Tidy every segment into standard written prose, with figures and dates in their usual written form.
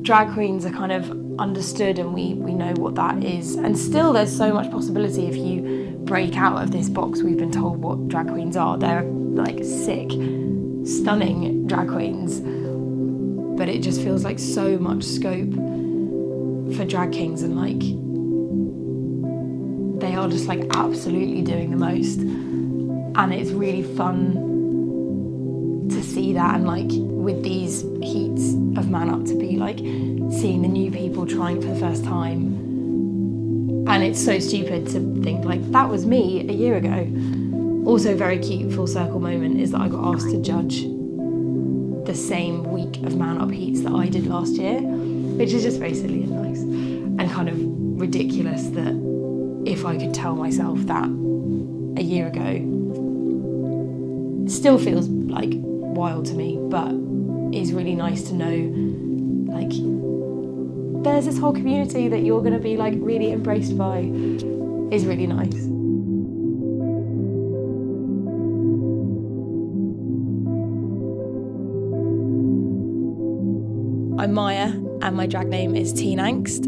drag queens are kind of understood and we know what that is, and still there's so much possibility if you break out of this box we've been told what drag queens are. They're like sick, stunning drag queens, but it just feels like so much scope for drag kings, and like they are just like absolutely doing the most, and it's really fun to see that. And like with these heats of Man Up, to be like seeing the new people trying it for the first time, and it's so stupid to think like that was me a year ago. Also very cute full circle moment is that I got asked to judge the same week of Man Up heats that I did last year, which is just very silly and nice and kind of ridiculous that if I could tell myself that a year ago, it still feels like wild to me, but it's really nice to know like there's this whole community that you're going to be like really embraced by. Is really nice. I'm Maya and my drag name is Teen Angst.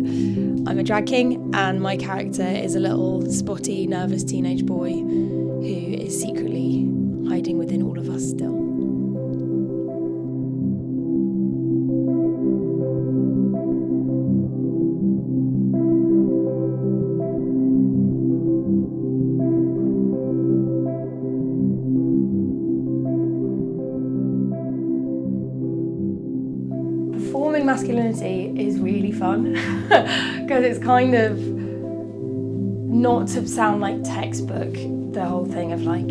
I'm a drag king and my character is a little spotty, nervous teenage boy who is secretly hiding within all of us still. Performing masculinity is really fun because it's kind of, not to sound like textbook, the whole thing of like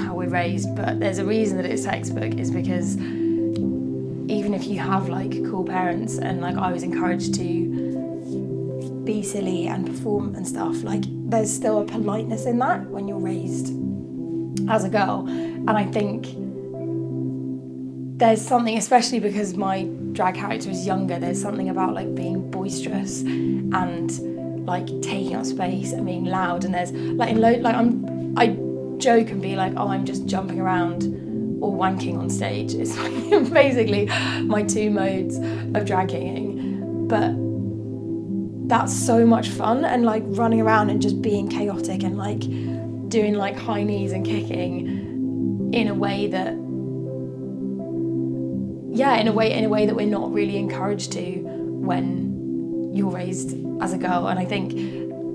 how we're raised, but there's a reason that it's textbook, is because even if you have like cool parents, and like I was encouraged to be silly and perform and stuff, like there's still a politeness in that when you're raised as a girl. And I think there's something, especially because my drag character is younger, there's something about like being boisterous and like taking up space and being loud, and there's like I joke and be like, oh, I'm just jumping around or wanking on stage. It's like basically my two modes of drag kinging, but that's so much fun, and like running around and just being chaotic and like doing like high knees and kicking in a way that we're not really encouraged to when you're raised as a girl. And I think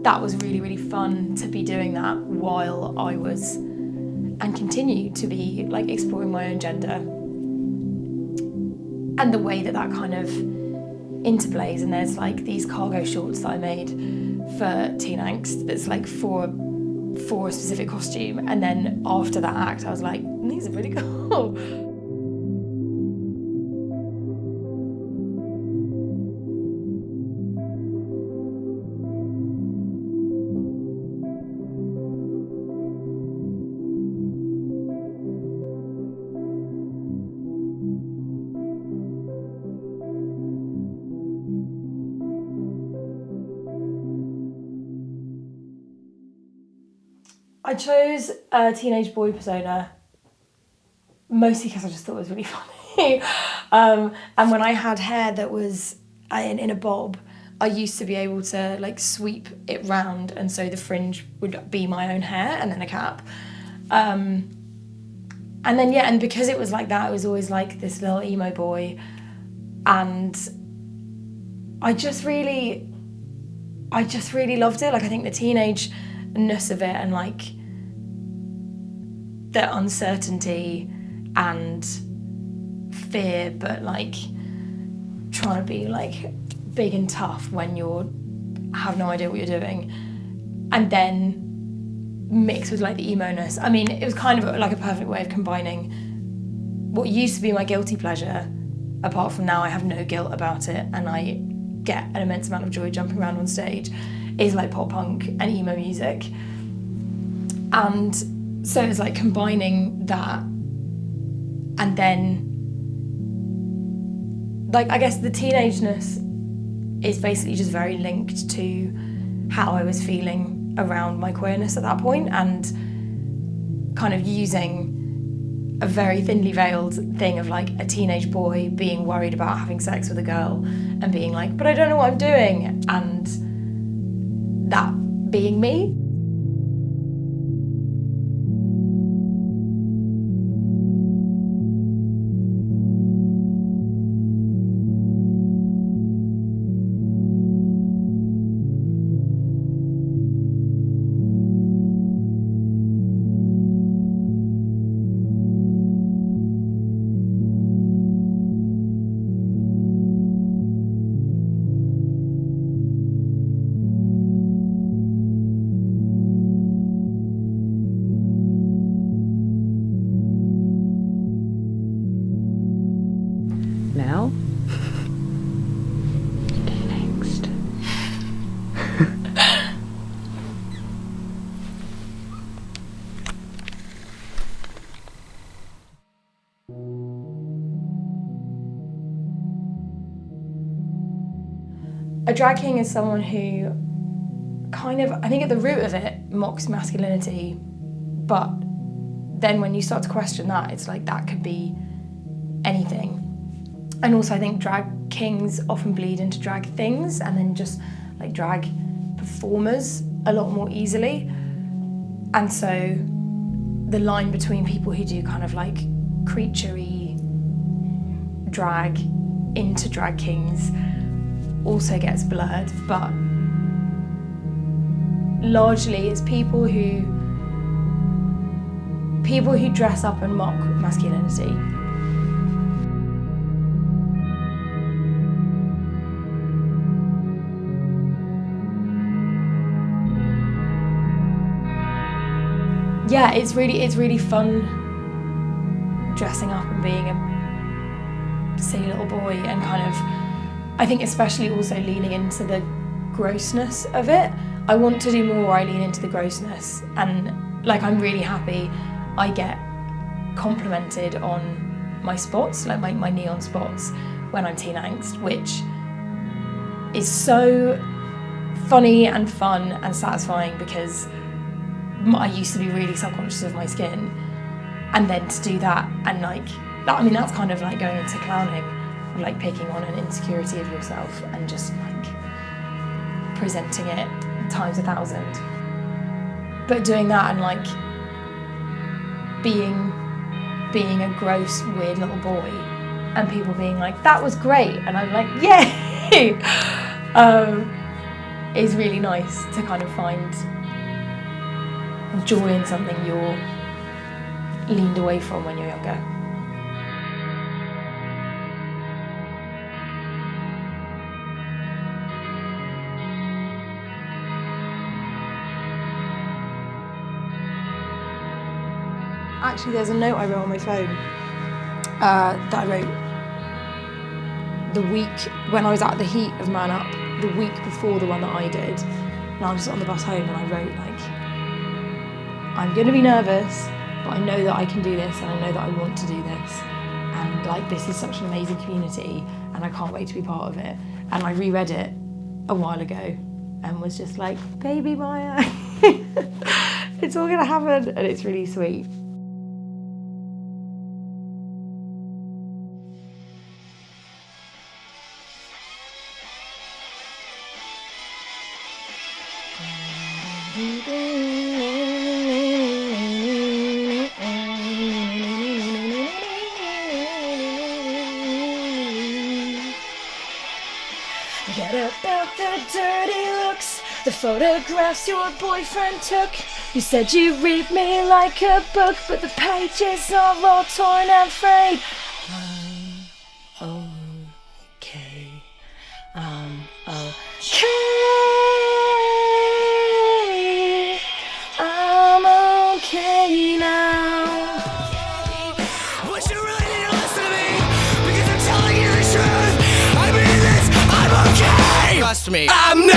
that was really, really fun to be doing that while I was, and continue to be, like exploring my own gender and the way that kind of interplays. And there's like these cargo shorts that I made for Teen Angst that's like for a specific costume, and then after that act I was like, these are pretty cool. I chose a teenage boy persona mostly because I just thought it was really funny. And when I had hair that was in a bob, I used to be able to like sweep it round, and so the fringe would be my own hair and then a cap. And then and because it was like that, it was always like this little emo boy, and I just really loved it. Like I think the teenage-ness of it, and like the uncertainty and fear, but like trying to be like big and tough when you have no idea what you're doing, and then mixed with like the emo-ness. I mean, it was kind of like a perfect way of combining what used to be my guilty pleasure, apart from now I have no guilt about it and I get an immense amount of joy jumping around on stage, is like pop punk and emo music. And so it's like combining that, and then like I guess the teenageness is basically just very linked to how I was feeling around my queerness at that point, and kind of using a very thinly veiled thing of like a teenage boy being worried about having sex with a girl and being like, but I don't know what I'm doing, and that being me. Now, next. A drag king is someone who kind of, I think at the root of it, mocks masculinity, but then when you start to question that, it's like that could be anything. And also I think drag kings often bleed into drag things and then just like drag performers a lot more easily. And so the line between people who do kind of like creature-y drag into drag kings also gets blurred, but largely it's people who dress up and mock masculinity. Yeah, it's really fun dressing up and being a silly little boy, and kind of, I think especially also leaning into the grossness of it. I want to do more where I lean into the grossness, and like I'm really happy I get complimented on my spots, like my neon spots when I'm teen angst, which is so funny and fun and satisfying because I used to be really self-conscious of my skin, and then to do that and like that, I mean that's kind of like going into clowning, like picking on an insecurity of yourself and just like presenting it times 1,000. But doing that and like being a gross weird little boy and people being like, that was great, and I'm like, yay! Is really nice to kind of find joy in something you're leaned away from when you're younger. Actually, there's a note I wrote on my phone that I wrote the week when I was at the heat of Man Up, the week before the one that I did. And I was on the bus home and I wrote like, I'm going to be nervous, but I know that I can do this and I know that I want to do this. And like, this is such an amazing community and I can't wait to be part of it. And I reread it a while ago and was just like, baby Maya, it's all going to happen, and it's really sweet. Forget about the dirty looks, the photographs your boyfriend took. You said you read me like a book, but the pages are all torn and frayed. I'm okay. I'm okay. I'm okay now. But you really need to listen to me, because I'm telling you the truth. I mean this, I'm okay. Trust me, I'm not.